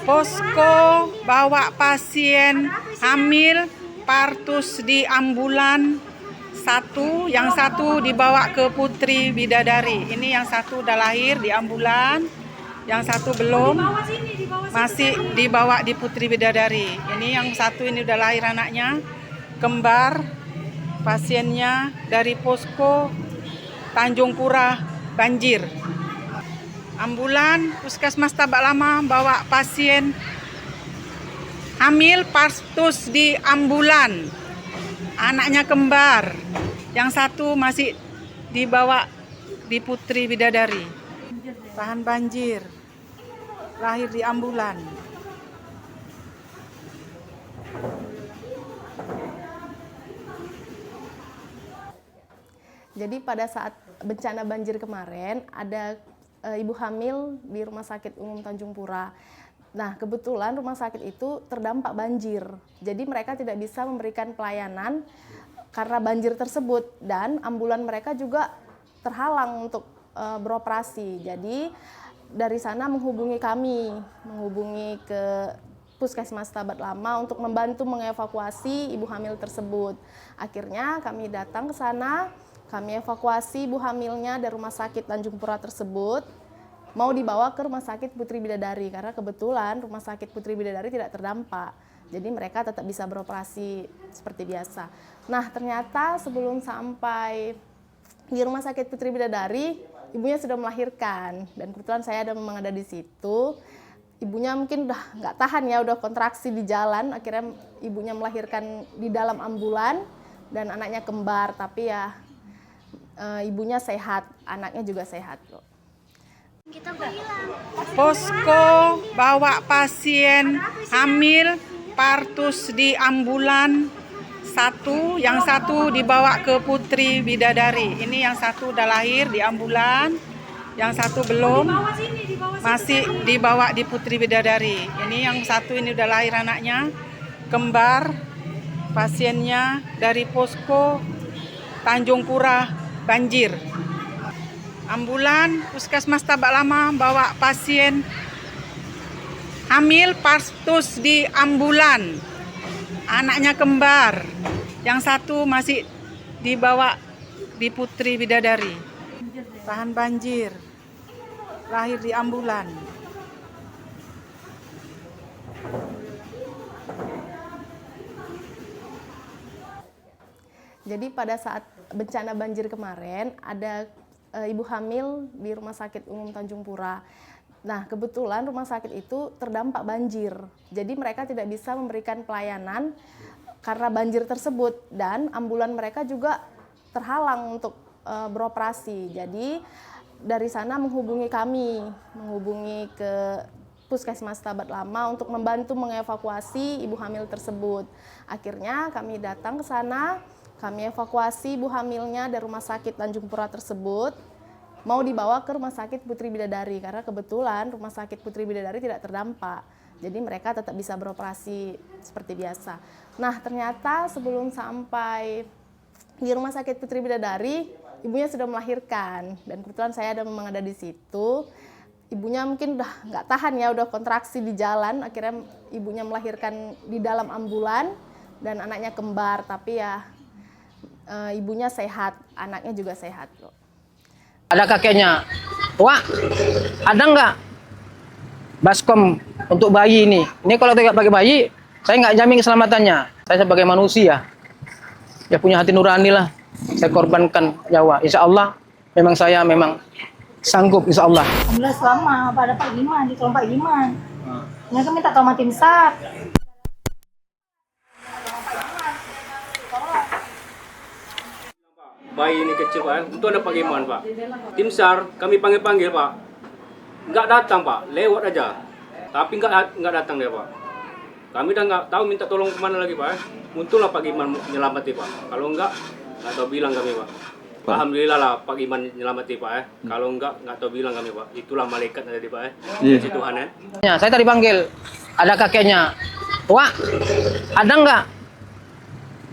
Posko bawa pasien hamil partus di ambulan satu, yang satu dibawa ke Putri Bidadari. Ini yang satu udah lahir di ambulan, yang satu belum, masih dibawa di Putri Bidadari. Ini yang satu ini udah lahir anaknya, kembar, pasiennya dari posko Tanjung Pura banjir. Ambulan Puskesmas Tabak Lama bawa pasien hamil partus di ambulan, anaknya kembar, yang satu masih dibawa di Putri Bidadari. Tahan banjir, lahir di ambulan. Jadi pada saat bencana banjir kemarin ada ibu hamil di Rumah Sakit Umum Tanjung Pura. Nah, kebetulan rumah sakit itu terdampak banjir. Jadi mereka tidak bisa memberikan pelayanan karena banjir tersebut, dan ambulan mereka juga terhalang untuk beroperasi. Jadi dari sana menghubungi kami, menghubungi ke Puskesmas Tabak Lama untuk membantu mengevakuasi ibu hamil tersebut. Akhirnya kami datang ke sana. Kami evakuasi ibu hamilnya dari Rumah Sakit Tanjung Pura tersebut, mau dibawa ke Rumah Sakit Putri Bidadari, karena kebetulan Rumah Sakit Putri Bidadari tidak terdampak. Jadi mereka tetap bisa beroperasi seperti biasa. Nah, ternyata sebelum sampai di Rumah Sakit Putri Bidadari, ibunya sudah melahirkan. Dan kebetulan saya memang ada di situ. Ibunya mungkin udah nggak tahan ya, udah kontraksi di jalan. Akhirnya ibunya melahirkan di dalam ambulan dan anaknya kembar, tapi ya ibunya sehat, anaknya juga sehat kok. Posko bawa pasien hamil partus di ambulan satu, yang satu dibawa ke Putri Bidadari. Ini yang satu udah lahir di ambulan, yang satu belum, masih dibawa di Putri Bidadari. Ini yang satu ini udah lahir anaknya, kembar, pasiennya dari posko Tanjung Pura banjir. Ambulan Puskesmas Tabak Lama bawa pasien hamil partus di ambulan, anaknya kembar, yang satu masih dibawa di Putri Bidadari. Tahan banjir, lahir di ambulan. Jadi pada saat bencana banjir kemarin ada ibu hamil di Rumah Sakit Umum Tanjung Pura. Nah, kebetulan rumah sakit itu terdampak banjir. Jadi mereka tidak bisa memberikan pelayanan karena banjir tersebut, dan ambulan mereka juga terhalang untuk beroperasi. Jadi dari sana menghubungi kami, menghubungi ke Puskesmas Tabak Lama untuk membantu mengevakuasi ibu hamil tersebut. Akhirnya kami datang ke sana. Kami evakuasi ibu hamilnya dari Rumah Sakit Tanjung Pura tersebut, mau dibawa ke Rumah Sakit Putri Bidadari, karena kebetulan Rumah Sakit Putri Bidadari tidak terdampak. Jadi mereka tetap bisa beroperasi seperti biasa. Nah, ternyata sebelum sampai di Rumah Sakit Putri Bidadari, ibunya sudah melahirkan. Dan kebetulan saya memang ada di situ. Ibunya mungkin udah nggak tahan ya, udah kontraksi di jalan. Akhirnya ibunya melahirkan di dalam ambulan dan anaknya kembar, tapi ya ibunya sehat, anaknya juga sehat kok. Ada kakeknya, Wak, ada nggak baskom untuk bayi ini? Ini kalau tidak pakai bayi, saya nggak jamin keselamatannya. Saya sebagai manusia, ya punya hati nurani lah. Saya korbankan nyawa. Insya Allah, memang saya memang sanggup, insya Allah. Alhamdulillah selama pada Pak Iman, di Pak Iman. Mereka minta tolong tim SAR. Bayi ini kecil Pak, itu ada Pak Iman Pak. Tim SAR kami panggil Pak, nggak datang Pak, lewat aja. Tapi nggak datang dia Pak. Kami udah nggak tahu minta tolong kemana lagi Pak. Untunglah Pak Iman nyelamati Pak. Kalau nggak tahu bilang kami Pak. Alhamdulillah lah Pak Iman nyelamati Pak. Kalau nggak tahu bilang kami Pak. Itulah malaikat tadi Pak. Puji Tuhan ya. Ya, saya tadi panggil, ada kakeknya, Wak, ada nggak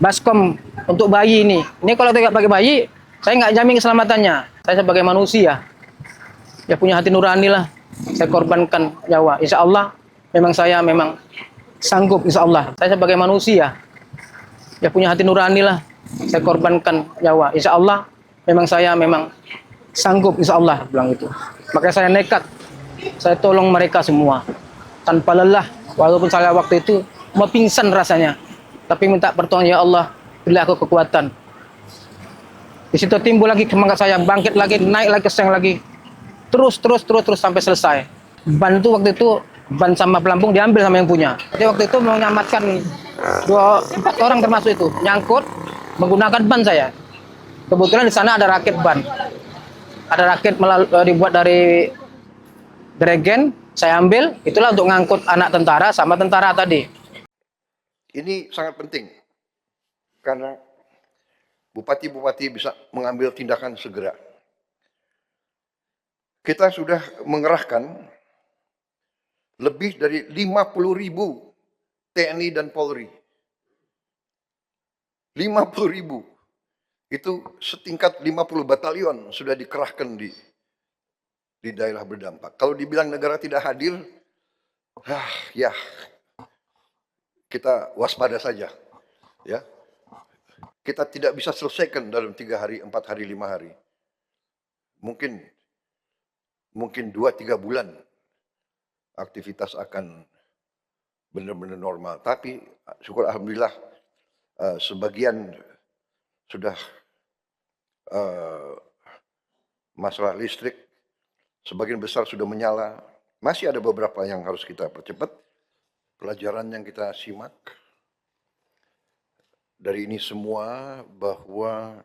baskom untuk bayi ini? Ini kalau tidak pakai bayi, saya nggak jamin keselamatannya. Saya sebagai manusia, ya punya hati nurani lah. Saya korbankan nyawa. Insya Allah, memang saya memang sanggup insya Allah. Saya sebagai manusia, ya punya hati nurani lah. Saya korbankan nyawa. Insya Allah memang saya memang sanggup insya Allah bilang itu. Makanya saya nekat. Saya tolong mereka semua tanpa lelah. Walaupun saya waktu itu mau pingsan rasanya, tapi minta pertolongan, ya Allah berilah aku kekuatan. Di situ timbul lagi semangat saya, bangkit lagi, naik lagi, keseng lagi, terus sampai selesai. Ban itu waktu itu ban sama pelampung diambil sama yang punya. Jadi waktu itu mau menyelamatkan 4 orang termasuk itu, nyangkut menggunakan ban saya. Kebetulan di sana ada rakit ban, ada rakit dibuat dari geregen, saya ambil, itulah untuk ngangkut anak tentara sama tentara tadi. Ini sangat penting karena bupati-bupati bisa mengambil tindakan segera. Kita sudah mengerahkan lebih dari 50.000 TNI dan Polri. 50.000. Itu setingkat 50 batalion sudah dikerahkan di daerah berdampak. Kalau dibilang negara tidak hadir, ya kita waspada saja. Ya. Kita tidak bisa selesaikan dalam 3 hari, 4 hari, 5 hari. Mungkin 2-3 bulan aktivitas akan benar-benar normal. Tapi syukur alhamdulillah sebagian sudah masalah listrik, sebagian besar sudah menyala. Masih ada beberapa yang harus kita percepat. Pelajaran yang kita simak dari ini semua bahwa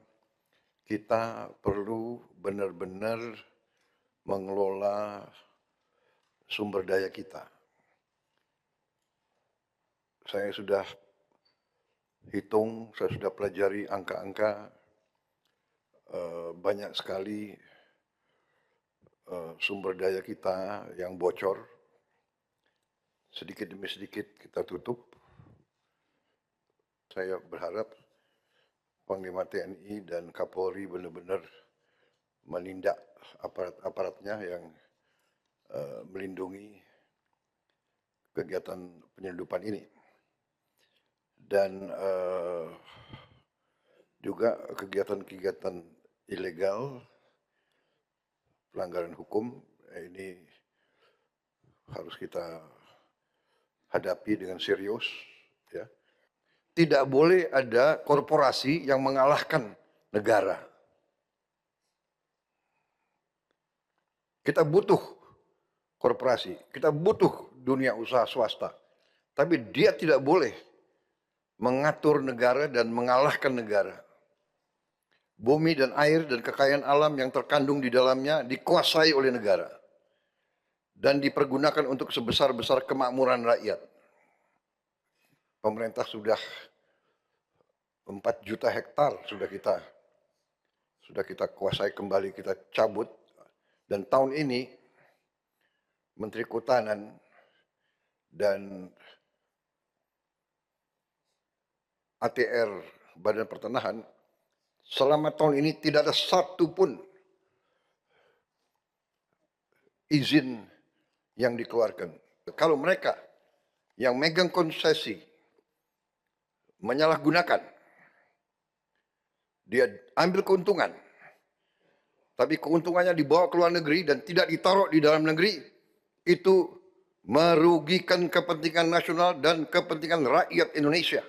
kita perlu benar-benar mengelola sumber daya kita. Saya sudah hitung, saya sudah pelajari angka-angka, banyak sekali sumber daya kita yang bocor. Sedikit demi sedikit kita tutup. Saya berharap Panglima TNI dan Kapolri benar-benar menindak aparat-aparatnya yang melindungi kegiatan penyelundupan ini. Dan juga kegiatan-kegiatan ilegal, pelanggaran hukum, ini harus kita hadapi dengan serius. Ya. Tidak boleh ada korporasi yang mengalahkan negara. Kita butuh korporasi, kita butuh dunia usaha swasta. Tapi dia tidak boleh mengatur negara dan mengalahkan negara. Bumi dan air dan kekayaan alam yang terkandung di dalamnya dikuasai oleh negara. Dan dipergunakan untuk sebesar-besar kemakmuran rakyat. Pemerintah sudah 4 juta hektar sudah kita kuasai kembali, kita cabut. Dan tahun ini Menteri Kehutanan dan ATR Badan Pertanahan selama tahun ini tidak ada satu pun izin yang dikeluarkan. Kalau mereka yang megang konsesi menyalahgunakan, dia ambil keuntungan, tapi keuntungannya dibawa ke luar negeri dan tidak ditaruh di dalam negeri, itu merugikan kepentingan nasional dan kepentingan rakyat Indonesia.